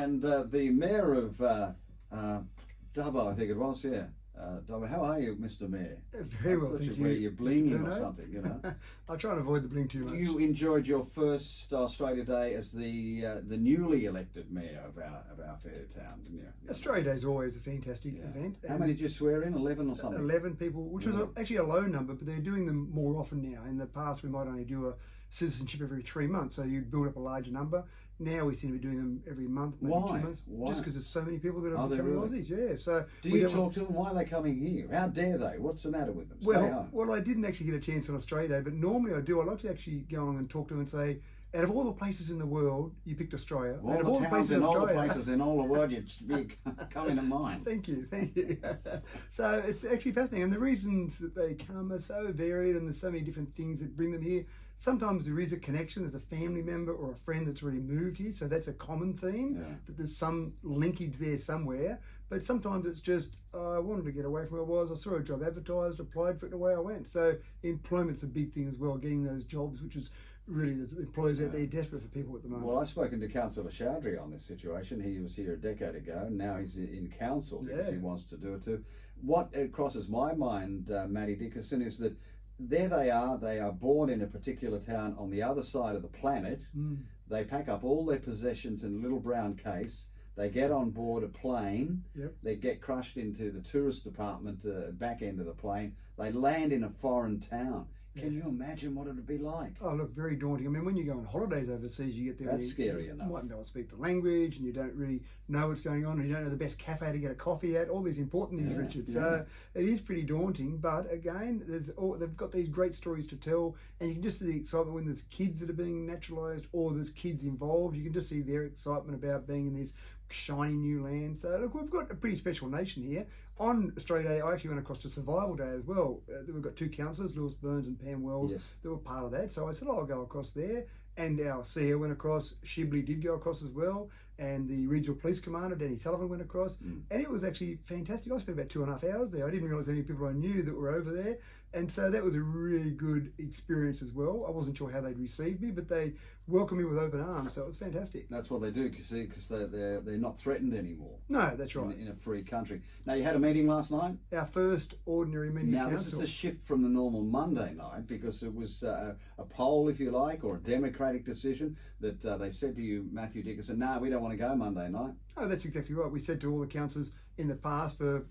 And the mayor of Dubbo, I think it was, yeah. Dubbo, how are you, Mr. Mayor? Very well, thank you. Wear your bling in or Perno. something, you know. I try and avoid the bling too much. You enjoyed your first Australia Day as the newly elected mayor of our fair town, didn't you? Australia Day is always a fantastic event. How many did you swear in? 11 or something? 11 people, which was actually a low number, but they're doing them more often now. In the past, we might only do a citizenship every 3 months, so you'd build up a larger number. Now we seem to be doing them every month, maybe 2 months. Why? Just because there's so many people that are becoming really? Aussies. Yeah. So do you talk to them? Why are they coming here? How dare they? What's the matter with them? Stay home. Well, I didn't actually get a chance on Australia Day, but normally I do. I like to actually go along and talk to them and say, out of all the places in the world, you picked Australia. Well, out of all the places in all the places in all the world, you'd be coming to mind. Thank you. So it's actually fascinating, and the reasons that they come are so varied, and there's so many different things that bring them here. Sometimes there is a connection. There's a family member or a friend that's already moved here, so that's a common theme. Yeah. That there's some linkage there somewhere. But sometimes it's just I wanted to get away from where I was. I saw a job advertised, applied for it, and away I went. So employment's a big thing as well. Getting those jobs, which is really the employers out there desperate for people at the moment. Well, I've spoken to Councillor Chowdhury on this situation. He was here a decade ago, and now he's in council because he wants to do it too. What crosses my mind, Mathew Dickerson, is that there they are born in a particular town on the other side of the planet. They pack up all their possessions in a little brown case. They get on board a plane. They get crushed into the tourist department, back end of the plane. They land in a foreign town. Can you imagine what it would be like? Oh, look, very daunting. I mean, when you go on holidays overseas, you get there. That's scary enough. You mightn't be able to speak the language, and you don't really know what's going on, and you don't know the best cafe to get a coffee at. All these important things, Richard. So it is pretty daunting. But again, they've got these great stories to tell, and you can just see the excitement when there's kids that are being naturalised, or there's kids involved. You can just see their excitement about being in this shiny new land. So look, we've got a pretty special nation here. On Australia Day, I actually went across to Survival Day as well. We've got two councillors, Lewis Burns and Pam Wells, that were part of that. So I said, I'll go across there. And our CEO went across, Shibley did go across as well, and the Regional Police Commander, Danny Sullivan, went across. And it was actually fantastic. I spent about 2.5 hours there. I didn't realise any people I knew that were over there. And so that was a really good experience as well. I wasn't sure how they'd receive me, but they welcomed me with open arms, so it was fantastic. That's what they do, because they're not threatened anymore. No, that's right. In a free country. Now, you had a meeting last night? Our first ordinary meeting. Now, this is a shift from the normal Monday night, because it was a poll, if you like, or a democratic decision that they said to you, Mathew Dickerson, no, we don't want to go Monday night. Oh, that's exactly right. We said to all the councillors in the past for,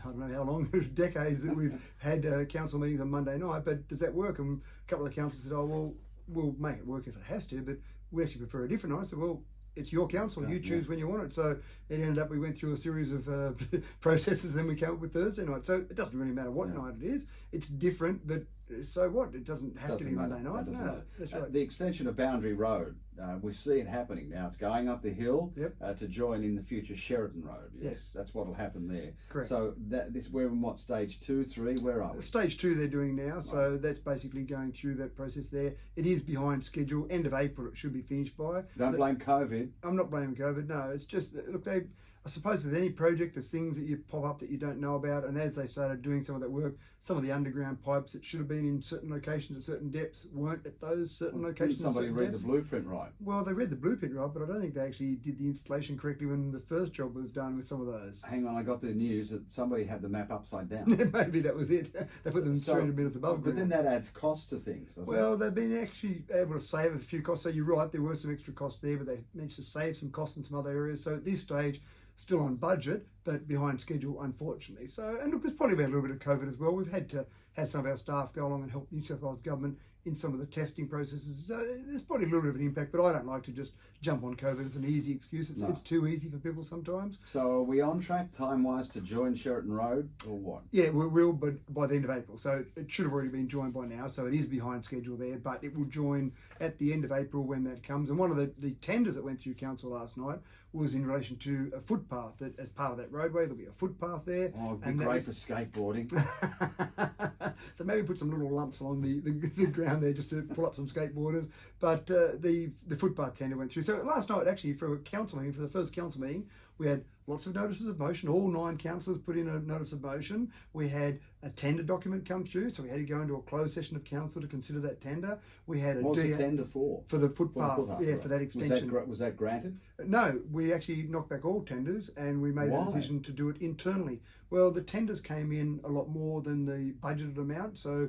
I don't know how long, decades that we've had council meetings on Monday night, but does that work? And a couple of councillors said, oh, well, we'll make it work if it has to, but we actually prefer a different night. So, well, it's your council, you choose when you want it. So it ended up, we went through a series of processes, then we came up with Thursday night. So it doesn't really matter what night it is. It's different, but so what? It doesn't have to be Monday night. No, that's right. The extension of Boundary Road, we see it happening now. It's going up the hill to join in the future Sheraton Road. Yes, that's what will happen there. Correct. So we're in what, stage 2, 3? Where are we? Stage 2 they're doing now. So that's basically going through that process there. It is behind schedule. End of April it should be finished by. Don't blame COVID. I'm not blaming COVID. No, it's just look. I suppose with any project, there's things that you pop up that you don't know about, and as they started doing some of that work, some of the underground pipes that should have been in certain locations at certain depths weren't at those certain locations. Did somebody read the blueprint right? Well, they read the blueprint right, but I don't think they actually did the installation correctly when the first job was done with some of those. Hang on, I got the news that somebody had the map upside down. Maybe that was it. They put them 300 metres above ground. But then that adds cost to things, doesn't it? Well, they've been actually able to save a few costs. So you're right, there were some extra costs there, but they managed to save some costs in some other areas. So at this stage, still on budget, but behind schedule, unfortunately. So, and look, there's probably been a little bit of COVID as well. We've had to have some of our staff go along and help New South Wales government in some of the testing processes. So there's probably a little bit of an impact, but I don't like to just jump on COVID as an easy excuse. It's too easy for people sometimes. So are we on track time-wise to join Sheraton Road or what? Yeah, we will, but by the end of April. So it should have already been joined by now. So it is behind schedule there, but it will join at the end of April when that comes. And one of the tenders that went through council last night was in relation to a footpath that as part of that roadway. There'll be a footpath there. Oh, it'd be great for skateboarding. So maybe put some little lumps along the ground there just to pull up some skateboarders. But the footpath tender went through. So last night, actually, for a council meeting, for the first council meeting, we had lots of notices of motion. All 9 councillors put in a notice of motion. We had a tender document come through, so we had to go into a closed session of council to consider that tender. We had what was the tender for? For the footpath, right. for that extension. Was that granted? No, we actually knocked back all tenders and we made the decision to do it internally. Well, the tenders came in a lot more than the budgeted amount, so.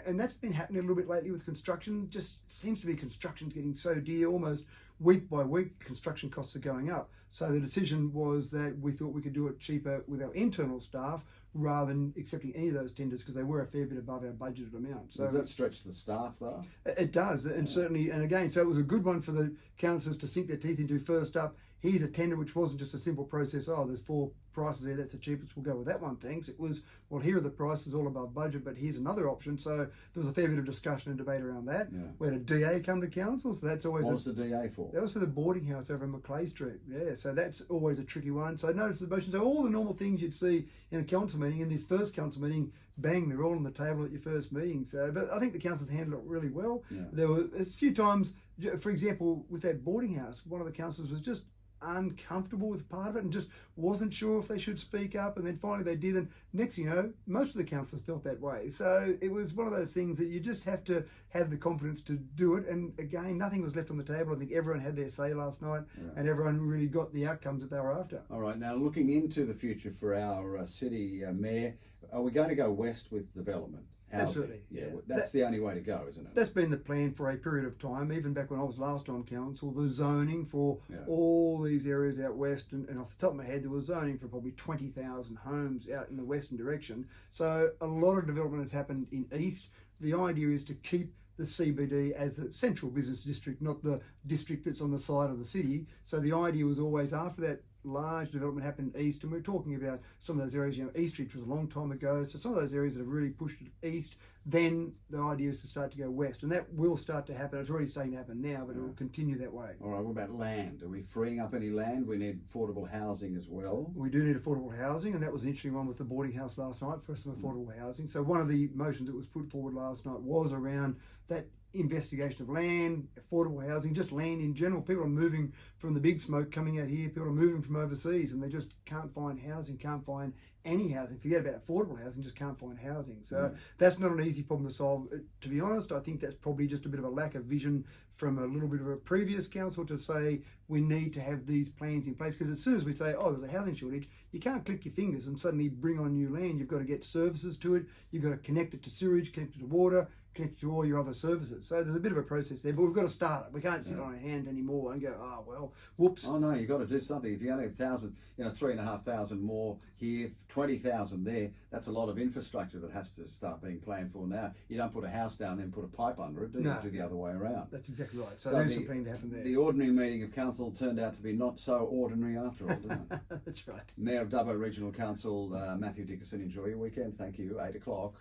And that's been happening a little bit lately with construction. Just seems to be construction's getting so dear, almost week by week construction costs are going up. So the decision was that we thought we could do it cheaper with our internal staff rather than accepting any of those tenders because they were a fair bit above our budgeted amount. So does that stretch the staff though? It does, and certainly, and again, so it was a good one for the councillors to sink their teeth into. First up, here's a tender which wasn't just a simple process, oh, there's 4 prices there, that's the cheapest, we'll go with that one, thanks. It was, well, here are the prices all above budget, but here's another option. So there was a fair bit of discussion and debate around that. Yeah. We had a DA come to council, so that's always... What was the DA for? That was for the boarding house over in Macleay Street. Yeah, so that's always a tricky one. So notice the motion. So all the normal things you'd see in a council meeting, in this first council meeting, bang, they're all on the table at your first meeting. So, but I think the council's handled it really well. Yeah. There were a few times, for example, with that boarding house, one of the councillors was just uncomfortable with part of it and just wasn't sure if they should speak up, and then finally they did, and next thing you know, most of the councillors felt that way. So it was one of those things that you just have to have the confidence to do it, and again, nothing was left on the table. I think everyone had their say last night, and everyone really got the outcomes that they were after. All right, now looking into the future for our city mayor, are we going to go west with development? Housing? Absolutely. Yeah, that's the only way to go, isn't it? That's been the plan for a period of time, even back when I was last on council. The zoning for all these areas out west, and off the top of my head, there was zoning for probably 20,000 homes out in the western direction. So a lot of development has happened in east. The idea is to keep the CBD as a central business district, not the district that's on the side of the city. So the idea was always, after that large development happened east, and we're talking about some of those areas, East Street was a long time ago, so some of those areas that have really pushed it east, then the idea is to start to go west, and that will start to happen. It's already starting to happen now, but it will continue that way. All right, what about land? Are we freeing up any land? We need affordable housing as well. We do need affordable housing, and that was an interesting one with the boarding house last night for some affordable housing. So one of the motions that was put forward last night was around that investigation of land, affordable housing, just land in general. People are moving from the big smoke coming out here, people are moving from overseas, and they just can't find housing, can't find any housing. Forget about affordable housing, just can't find housing. So that's not an easy problem to solve. To be honest, I think that's probably just a bit of a lack of vision from a little bit of a previous council to say we need to have these plans in place, because as soon as we say, oh, there's a housing shortage, you can't click your fingers and suddenly bring on new land. You've got to get services to it, you've got to connect it to sewage, connect it to water, connected to all your other services. So there's a bit of a process there, but we've got to start it. We can't sit on our hands anymore and go, oh, well, whoops. Oh, no, you've got to do something. If you only have 3,500 more here, 20,000 there, that's a lot of infrastructure that has to start being planned for now. You don't put a house down and put a pipe under it, do you? Do the other way around. That's exactly right. So there's some planning to happen there. The ordinary meeting of council turned out to be not so ordinary after all, didn't it? That's right. Mayor of Dubbo Regional Council, Mathew Dickerson, enjoy your weekend. Thank you. 8 o'clock.